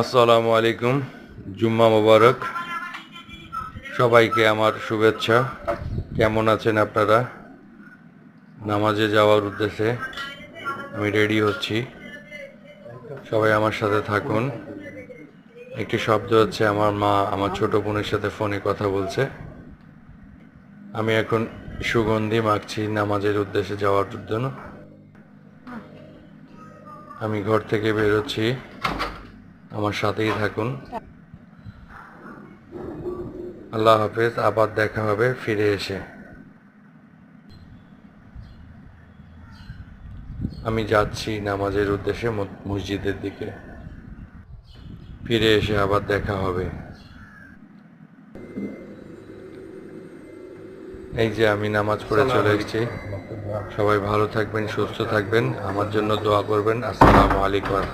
আসসালামু আলাইকুম, জুম্মা মোবারক। সবাইকে আমার শুভেচ্ছা। কেমন আছেন আপনারা? নামাজে যাওয়ার উদ্দেশ্যে আমি রেডি হচ্ছি, সবাই আমার সাথে থাকুন। একটি শব্দ হচ্ছে, আমার মা আমার ছোট বোনের সাথে ফোনে কথা বলছে। আমি এখন সুগন্ধি মাখছি নামাজের উদ্দেশ্যে যাওয়ার জন্য। আমি ঘর থেকে বেরোচ্ছি, আমার সাথেই থাকুন। আল্লাহ হাফেজ, আবার দেখা হবে ফিরে এসে। আমি যাচ্ছি নামাজের উদ্দেশ্যে মসজিদের দিকে, ফিরে এসে আবার দেখা হবে। এই যে আমি নামাজ পড়ে চলে এসেছি। সবাই ভালো থাকবেন, সুস্থ থাকবেন, আমার জন্য দোয়া করবেন। আসসালামু আলাইকুম।